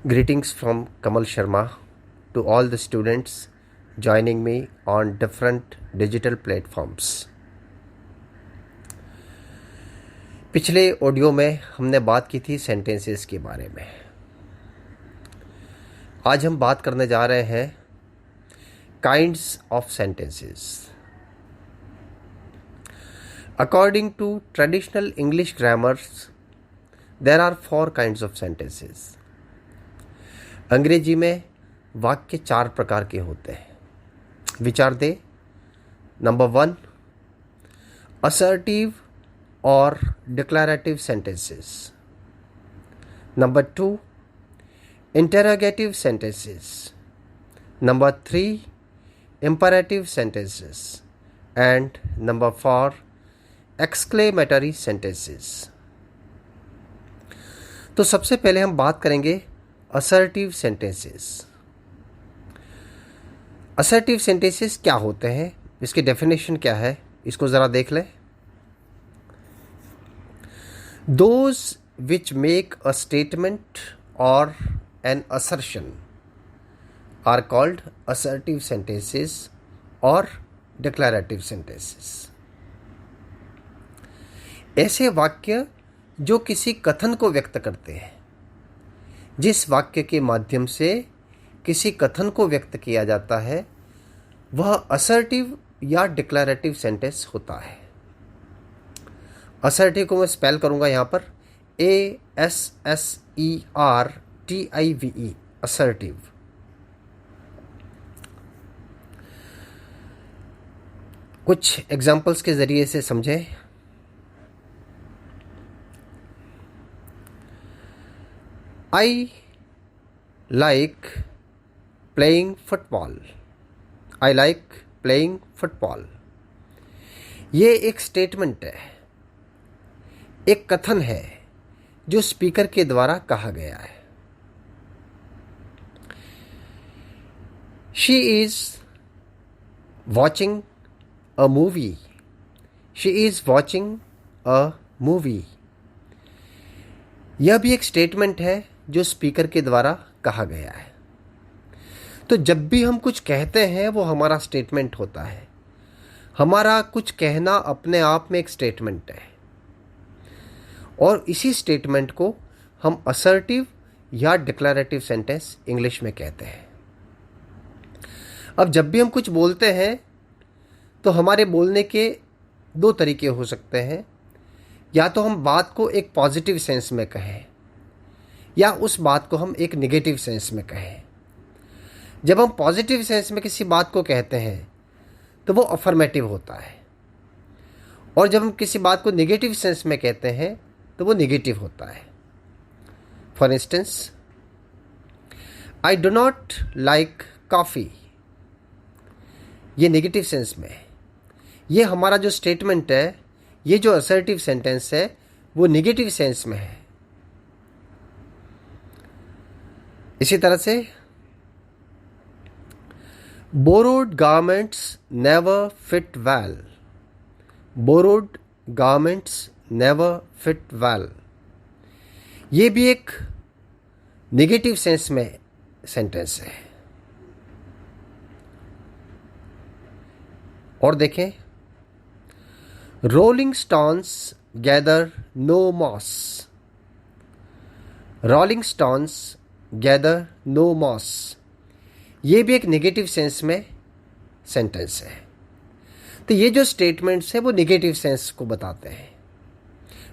Greetings from Kamal Sharma to all the students joining me on different digital platforms. पिछले audio में हमने बात की थी सेंटेंसेस के बारे में. आज हम बात करने जा रहे हैं kinds of sentences. According to traditional English grammars, there are 4 kinds of sentences. अंग्रेजी में वाक्य 4 प्रकार के होते हैं. Which are they? Number 1, assertive और declarative sentences. Number 2, interrogative sentences. Number 3, imperative sentences. And number 4, exclamatory sentences. तो सबसे पहले हम बात करेंगे असर्टिव सेंटेंसेस. असर्टिव सेंटेंसेस क्या होते हैं, इसकी डेफिनेशन क्या है, इसको ज़रा देख लें. Those which make a statement और an assertion are called assertive sentences और डिक्लेरेटिव सेंटेंसेस. ऐसे वाक्य जो किसी कथन को व्यक्त करते हैं. जिस वाक्य के माध्यम से किसी कथन को व्यक्त किया जाता है वह असर्टिव या डिक्लेरेटिव सेंटेंस होता है. असर्टिव को मैं स्पेल करूंगा यहां पर ASSERTIVE, असर्टिव. कुछ एग्जाम्पल्स के जरिए से समझें. I like playing football. I like playing football. ये एक स्टेटमेंट है, एक कथन है जो स्पीकर के द्वारा कहा गया है. She is watching a movie. She is watching a movie. यह भी एक स्टेटमेंट है जो स्पीकर के द्वारा कहा गया है. तो जब भी हम कुछ कहते हैं वो हमारा स्टेटमेंट होता है. हमारा कुछ कहना अपने आप में एक स्टेटमेंट है और इसी स्टेटमेंट को हम असर्टिव या डिक्लेरेटिव सेंटेंस इंग्लिश में कहते हैं. अब जब भी हम कुछ बोलते हैं तो हमारे बोलने के 2 तरीके हो सकते हैं. या तो हम बात को एक पॉजिटिव सेंस में कहें या उस बात को हम एक नेगेटिव सेंस में कहें. जब हम पॉजिटिव सेंस में किसी बात को कहते हैं तो वो अफर्मेटिव होता है और जब हम किसी बात को नेगेटिव सेंस में कहते हैं तो वो नेगेटिव होता है. For instance, I do not like coffee. ये नेगेटिव सेंस में है. ये हमारा जो स्टेटमेंट है, ये जो असर्टिव सेंटेंस है वो नेगेटिव सेंस में है. इसी तरह से borrowed garments never fit well. Borrowed garments never fit well. ये भी एक नेगेटिव सेंस में सेंटेंस है. और देखें, rolling stones gather no moss. Rolling stones gather no moss. ये भी एक नेगेटिव सेंस में सेंटेंस है. तो ये जो स्टेटमेंट्स है वो नेगेटिव सेंस को बताते हैं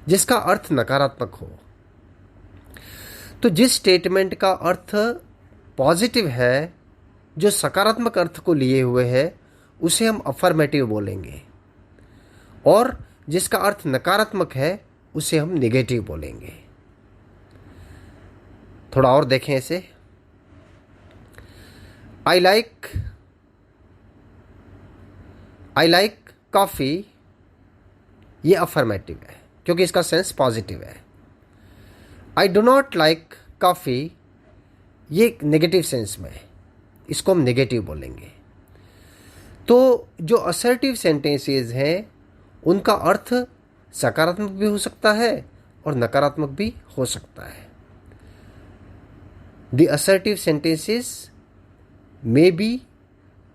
जिसका अर्थ नकारात्मक हो. तो जिस स्टेटमेंट का अर्थ पॉजिटिव है, जो सकारात्मक अर्थ को लिए हुए है, उसे हम अफर्मेटिव बोलेंगे और जिसका अर्थ नकारात्मक है उसे हम नेगेटिव बोलेंगे. थोड़ा और देखें इसे. I like coffee. ये अफर्मेटिव है क्योंकि इसका सेंस पॉजिटिव है. I do not like coffee, ये नेगेटिव सेंस में है, इसको हम नेगेटिव बोलेंगे. तो जो असर्टिव सेंटेंसेस हैं उनका अर्थ सकारात्मक भी हो सकता है और नकारात्मक भी हो सकता है. The assertive sentences may be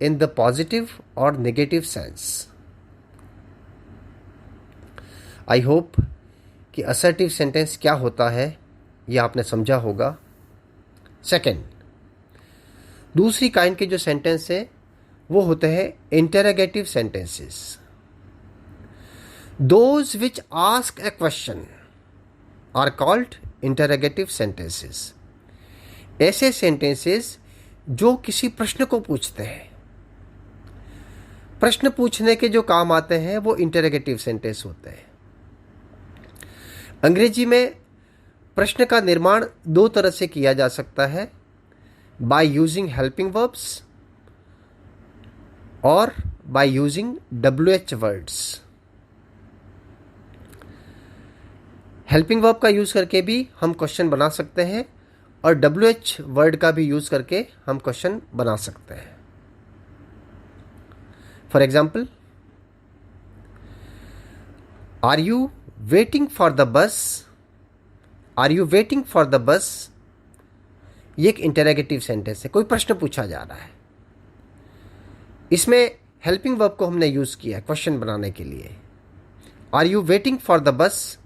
in the positive or negative sense. I hope कि assertive sentence क्या होता है ये आपने समझा होगा. सेकेंड, दूसरी काइंड के जो सेंटेंस है वो होते हैं interrogative sentences. Those which ask a question are called interrogative sentences. ऐसे सेंटेंसेस जो किसी प्रश्न को पूछते हैं, प्रश्न पूछने के जो काम आते हैं वो इंटरोगेटिव सेंटेंस होते हैं. अंग्रेजी में प्रश्न का निर्माण दो तरह से किया जा सकता है, बाय यूजिंग हेल्पिंग वर्ब्स और by using WH words. Helping verb का यूज करके भी हम क्वेश्चन बना सकते हैं और WH वर्ड का भी यूज करके हम क्वेश्चन बना सकते हैं. For example, are you waiting for the bus? Are you waiting for the bus? ये एक इंटरोगेटिव सेंटेंस है, कोई प्रश्न पूछा जा रहा है. इसमें हेल्पिंग वर्ब को हमने यूज किया क्वेश्चन बनाने के लिए. Are you waiting for the bus?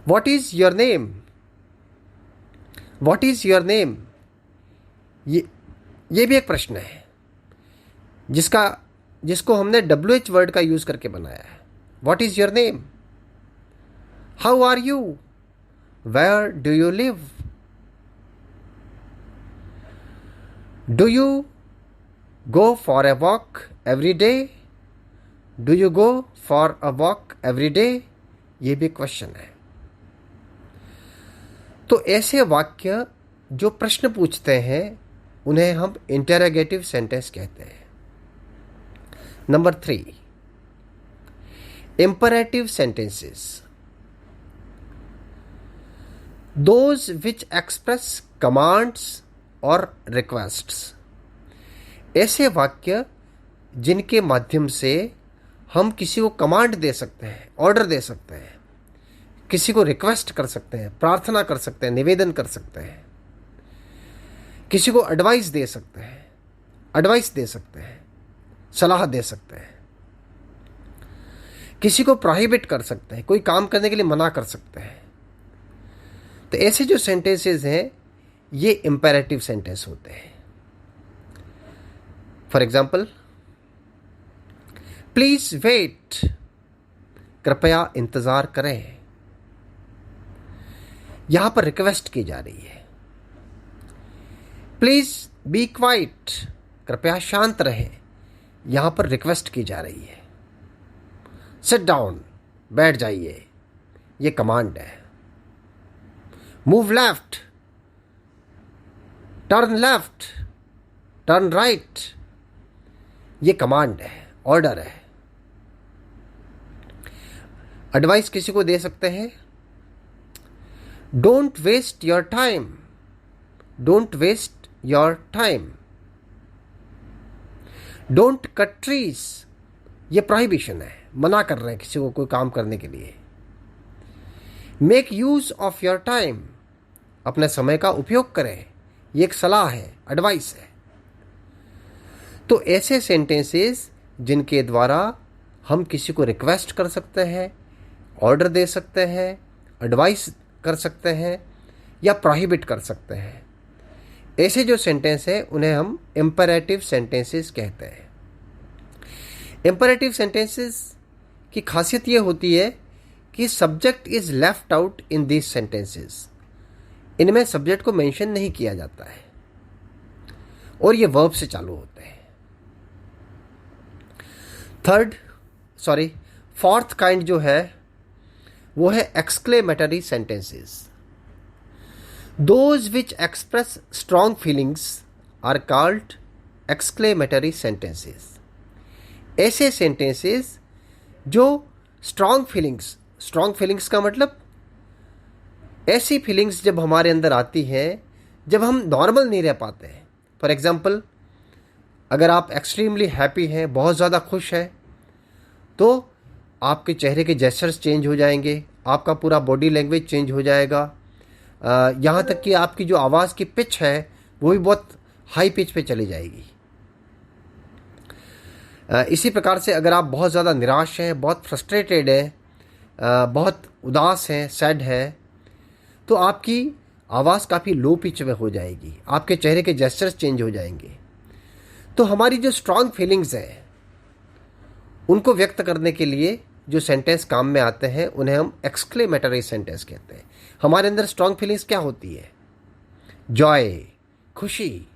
What is your name? What is your name? ये भी एक प्रश्न है जिसको हमने WH वर्ड का यूज करके बनाया है. What is your name? How are you? Where do you live? Do you go for a walk every day? Do you go for a walk every day? ये भी क्वेश्चन है. तो ऐसे वाक्य जो प्रश्न पूछते हैं उन्हें हम इंटरोगेटिव सेंटेंस कहते हैं. Number 3, imperative sentences. Those which express commands और रिक्वेस्ट्स. ऐसे वाक्य जिनके माध्यम से हम किसी को कमांड दे सकते हैं, ऑर्डर दे सकते हैं, किसी को रिक्वेस्ट कर सकते हैं, प्रार्थना कर सकते हैं, निवेदन कर सकते हैं, किसी को एडवाइस दे सकते हैं, सलाह दे सकते हैं, किसी को प्रोहिबिट कर सकते हैं, कोई काम करने के लिए मना कर सकते हैं. तो ऐसे जो सेंटेंसेस हैं ये इंपेरेटिव सेंटेंस होते हैं. फॉर एग्जाम्पल, प्लीज वेट, कृपया इंतजार करें. यहां पर रिक्वेस्ट की जा रही है. प्लीज बी क्वाइट, कृपया शांत रहे. यहां पर रिक्वेस्ट की जा रही है. सिट डाउन, बैठ जाइए, ये कमांड है. Move left, turn left, turn right, ये कमांड है, ऑर्डर है. एडवाइस किसी को दे सकते हैं. Don't waste your time, don't waste your time. Don't cut trees, ये प्रोहिबिशन है, मना कर रहे हैं किसी को कोई काम करने के लिए. Make use of your time, अपने समय का उपयोग करें, ये एक सलाह है, एडवाइस है. तो ऐसे सेंटेंसेस जिनके द्वारा हम किसी को रिक्वेस्ट कर सकते हैं, ऑर्डर दे सकते हैं, एडवाइस कर सकते हैं या प्रोहिबिट कर सकते हैं, ऐसे जो सेंटेंस है उन्हें हम इंपरेटिव सेंटेंसेस कहते हैं. इंपरेटिव सेंटेंसेस की खासियत ये होती है कि subject is left out in these sentences. इनमें सब्जेक्ट को मेंशन नहीं किया जाता है और ये वर्ब से चालू होते हैं. फोर्थ काइंड जो है वो है exclamatory sentences. Those which express strong feelings are called exclamatory sentences. ऐसे सेंटेंसेस जो स्ट्रॉन्ग फीलिंग्स का मतलब ऐसी फीलिंग्स जब हमारे अंदर आती है जब हम नॉर्मल नहीं रह पाते हैं. फॉर एग्जाम्पल, अगर आप एक्सट्रीमली हैप्पी हैं, बहुत ज़्यादा खुश हैं, तो आपके चेहरे के जेस्चर्स चेंज हो जाएंगे, आपका पूरा बॉडी लैंग्वेज चेंज हो जाएगा, यहाँ तक कि आपकी जो आवाज़ की पिच है वो भी बहुत हाई पिच पे चली जाएगी। इसी प्रकार से अगर आप बहुत ज़्यादा निराश हैं, बहुत फ्रस्ट्रेटेड हैं, बहुत उदास हैं, सैड है, तो आपकी आवाज़ काफ़ी लो पिच में हो जाएगी, आपके चेहरे के जेस्चर्स चेंज हो जाएंगे। तो हमारी जो स्ट्रांग फीलिंग्स हैं उनको व्यक्त करने के लिए जो सेंटेंस काम में आते हैं उन्हें हम एक्सक्लेमेटरी सेंटेंस कहते हैं। हमारे अंदर स्ट्रांग फीलिंग्स क्या होती है? जॉय, खुशी,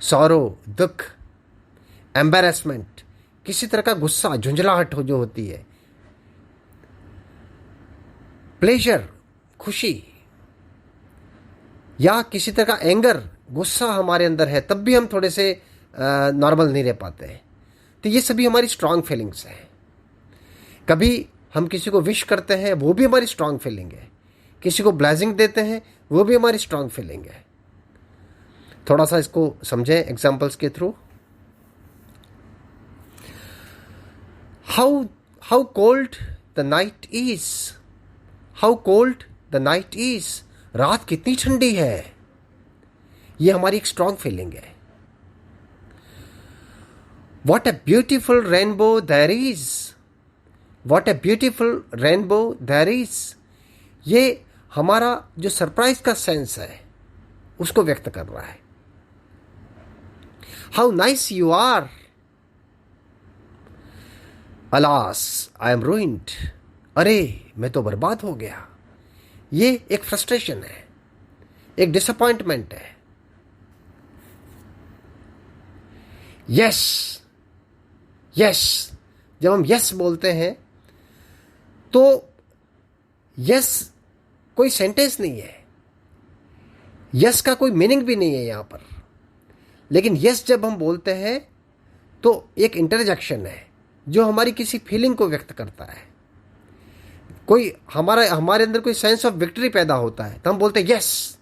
सॉरो, दुख, एम्बैरेसमेंट, किसी तरह का गुस्सा, झुंझलाहट जो होती है, प्लेजर, खुशी, या किसी तरह का एंगर, गुस्सा हमारे अंदर है तब भी हम थोड़े से नॉर्मल नहीं रह पाते हैं। तो ये सभी हमारी स्ट्रांग फीलिंग्स हैं। कभी हम किसी को विश करते हैं, वो भी हमारी स्ट्रांग फीलिंग है। किसी को ब्लेसिंग देते हैं, वो भी हमारी स्ट्रांग फीलिंग है। थोड़ा सा इसको समझें एग्जाम्पल्स के through. How cold the night is, how cold the night is, रात कितनी ठंडी है, ये हमारी एक स्ट्रांग फीलिंग है। What a beautiful rainbow there is, what a beautiful rainbow there is, ये हमारा जो सरप्राइज का सेंस है उसको व्यक्त कर रहा है। How nice you are, alas I am ruined, अरे मैं तो बर्बाद हो गया, ये एक फ्रस्ट्रेशन है, एक डिसअपॉइंटमेंट है। यस, यस, जब हम यस बोलते हैं तो यस कोई सेंटेंस नहीं है, यस का कोई मीनिंग भी नहीं है यहाँ पर। लेकिन यस जब हम बोलते हैं तो एक इंटरजेक्शन है जो हमारी किसी फीलिंग को व्यक्त करता है। कोई हमारे अंदर कोई सेंस ऑफ विक्ट्री पैदा होता है तो हम बोलते हैं यस।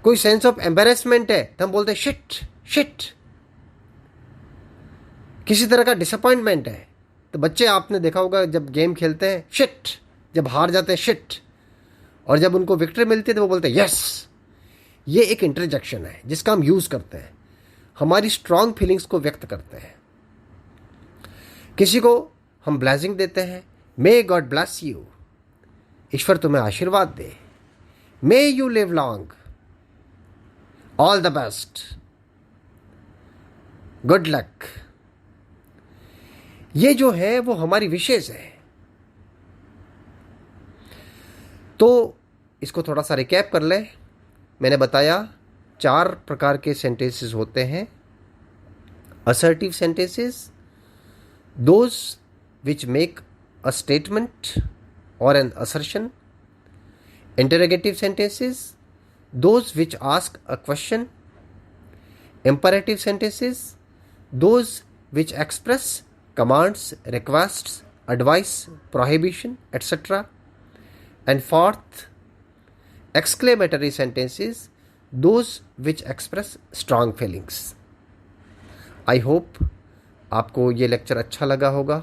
कोई सेंस ऑफ एम्बैरेसमेंट है तो हम बोलते हैं शिट, शिट। किसी तरह का डिसअपॉइंटमेंट है तो बच्चे आपने देखा होगा जब गेम खेलते हैं शिट, जब हार जाते हैं शिट, और जब उनको विक्ट्री मिलती है तो वो बोलते हैं यस। ये एक इंटरजेक्शन है जिसका हम यूज करते हैं, हमारी स्ट्रांग फीलिंग्स को व्यक्त करते हैं। किसी को हम ब्लेसिंग देते हैं, मे गॉड ब्लेस यू, ईश्वर तुम्हें आशीर्वाद दे, may you live long, all the best, good luck. ये जो है वो हमारी विशेष है। तो इसको थोड़ा सा रिकैप कर ले। मैंने बताया 4 प्रकार के सेंटेंसेस होते हैं। Assertive sentences, those which make a statement or an assertion. Interrogative sentences, those which ask a question. Imperative sentences, those which express commands, requests, advice, prohibition, etc. And fourth, exclamatory sentences, those which express strong feelings. I hope आपको ये lecture अच्छा लगा होगा।